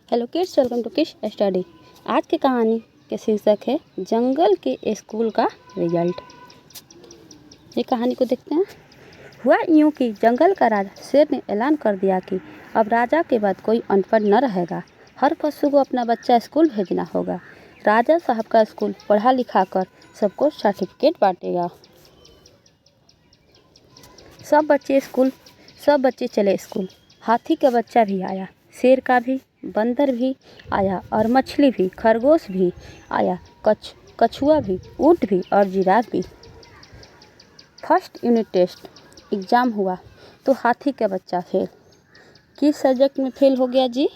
Hello kids, welcome to kids study. आज की कहानी के शीर्षक है जंगल के स्कूल का रिजल्ट। ये कहानी को देखते हैं। हुआ यूं कि जंगल का राजा शेर ने ऐलान कर दिया कि अब राजा के बाद कोई अनपढ़ न रहेगा। हर पशु को अपना बच्चा स्कूल भेजना होगा। राजा साहब का स्कूल पढ़ा लिखा कर सबको सर्टिफिकेट बांटेगा। सब बच्चे चले स्कूल। हाथी का बच्चा भी आया, शेर का भी, बंदर भी आया और मछली भी, खरगोश भी आया, कछुआ भी, ऊंट भी और जिराफ भी। फर्स्ट यूनिट टेस्ट एग्ज़ाम हुआ तो हाथी का बच्चा फेल। किस सब्जेक्ट में फेल हो गया जी?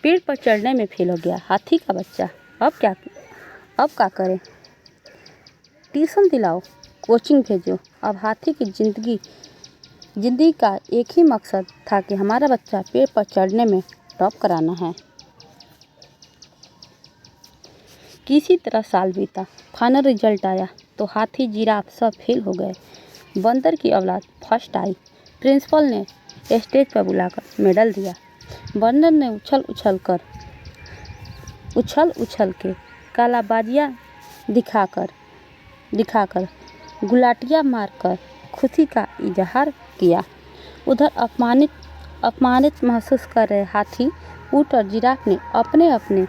पेड़ पर चढ़ने में फेल हो गया हाथी का बच्चा। अब क्या करें? ट्यूशन दिलाओ, कोचिंग भेजो। अब हाथी की जिंदगी का एक ही मकसद था कि हमारा बच्चा पेड़ पर चढ़ने में टॉप कराना है। किसी तरह साल बीता। फाइनल रिजल्ट आया तो हाथी, जिराफ सब फेल हो गए। बंदर की औलाद फर्स्ट आई। प्रिंसिपल ने स्टेज पर बुलाकर मेडल दिया। बंदर ने उछल उछल के कालाबाजियाँ दिखाकर गुलाटियाँ मारकर खुशी का इजहार किया। उधर अपमानित महसूस कर रहे हाथी, ऊंट और जिराफ ने अपने अपने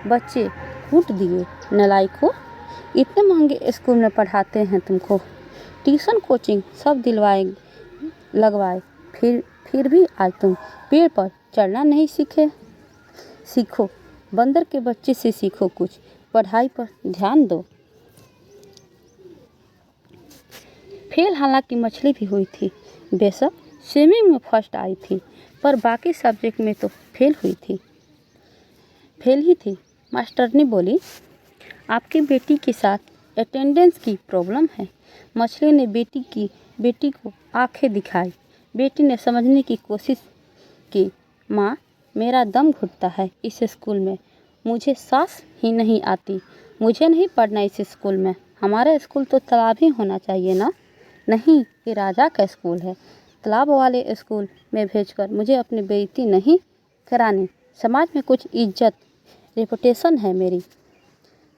बच्चे कूट दिए। नालायकों, इतने महंगे स्कूल में पढ़ाते हैं तुमको, ट्यूशन कोचिंग सब लगवाए, फिर भी आज तुम पेड़ पर चढ़ना नहीं सीखो। बंदर के बच्चे से सीखो कुछ, पढ़ाई पर ध्यान दो। फेल हालांकि मछली भी हुई थी। बेशक स्विमिंग में फर्स्ट आई थी, पर बाकी सब्जेक्ट में तो फेल ही थी। मास्टरनी बोली, आपकी बेटी के साथ अटेंडेंस की प्रॉब्लम है। मछली ने बेटी को आंखें दिखाई। बेटी ने समझने की कोशिश की। माँ, मेरा दम घुटता है इस स्कूल में, मुझे सांस ही नहीं आती। मुझे नहीं पढ़ना इस स्कूल में। हमारा स्कूल तो तालाब ही होना चाहिए ना। नहीं, ये राजा का स्कूल है। तालाब वाले स्कूल में भेजकर मुझे अपनी बेइज्जती नहीं करानी। समाज में कुछ इज्जत, रेपुटेशन है मेरी।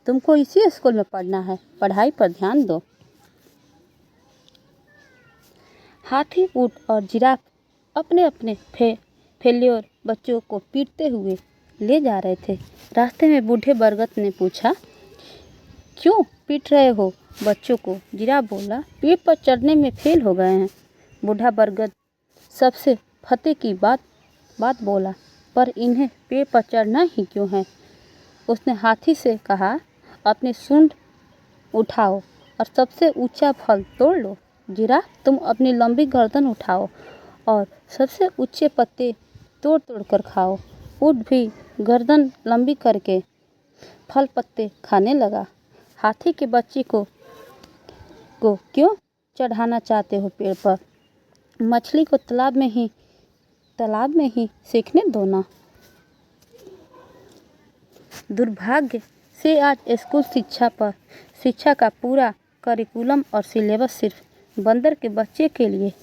तुमको इसी स्कूल में पढ़ना है, पढ़ाई पर ध्यान दो। हाथी, ऊंट और जिराफ अपने अपने फेल्योर बच्चों को पीटते हुए ले जा रहे थे। रास्ते में बूढ़े बरगद ने पूछा, क्यों पीट रहे हो बच्चों को? जिराफ बोला, पेड़ पर चढ़ने में फेल हो गए हैं। बूढ़ा बरगद सबसे फतेह की बात बोला, पर इन्हें पेड़ पर चढ़ना ही क्यों है? उसने हाथी से कहा, अपनी सूंड उठाओ और सबसे ऊंचा फल तोड़ लो। जिराफ, तुम अपनी लंबी गर्दन उठाओ और सबसे ऊंचे पत्ते तोड़ तोड़ कर खाओ। ऊंट भी गर्दन लंबी करके फल पत्ते खाने लगा। हाथी के बच्चे को क्यों चढ़ाना चाहते हो पेड़ पर? मछली को तालाब में ही सीखने दो ना। दुर्भाग्य से आज स्कूल शिक्षा का पूरा करिकुलम और सिलेबस सिर्फ बंदर के बच्चे के लिए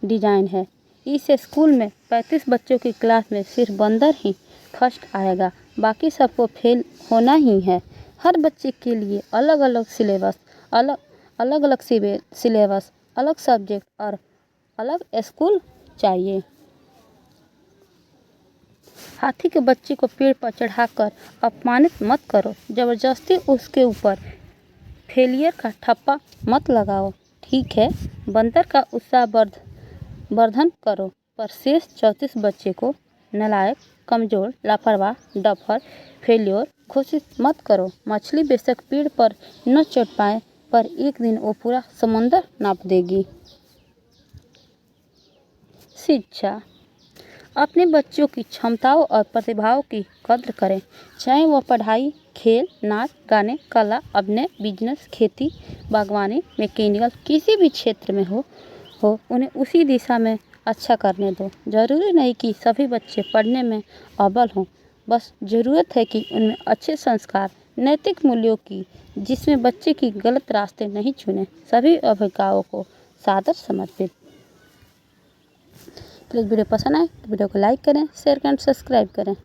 डिजाइन है। इस स्कूल में 35 बच्चों की क्लास में सिर्फ बंदर ही फर्स्ट आएगा, बाकी सबको फेल होना ही है। हर बच्चे के लिए अलग अलग सिलेबस, अलग सब्जेक्ट और अलग स्कूल चाहिए। हाथी के बच्चे को पेड़ पर चढ़ाकर अपमानित मत करो। जबरदस्ती उसके ऊपर फेलियर का ठप्पा मत लगाओ। ठीक है, बंदर का उत्साह वर्धन करो, पर शेष 34 बच्चे को नालायक, कमजोर, लापरवाह, डफर, फेल्योर घोषित मत करो। मछली बेशक पेड़ पर न चढ़ पाए, पर एक दिन वो पूरा समंदर नाप देगी। शिक्षा, अपने बच्चों की क्षमताओं और प्रतिभाओं की कद्र करें, चाहे वह पढ़ाई, खेल, नाच, गाने, कला, अभिनय, बिजनेस, खेती, बागवानी, मैकेनिकल किसी भी क्षेत्र में हो उन्हें उसी दिशा में अच्छा करने दो। जरूरी नहीं कि सभी बच्चे पढ़ने में अव्वल हों, बस ज़रूरत है कि उनमें अच्छे संस्कार, नैतिक मूल्यों की, जिसमें बच्चे की गलत रास्ते नहीं चुने। सभी अभिभावकों को सादर समर्पित। प्लीज़ वीडियो पसंद आए तो वीडियो को लाइक करें, शेयर करें, सब्सक्राइब करें।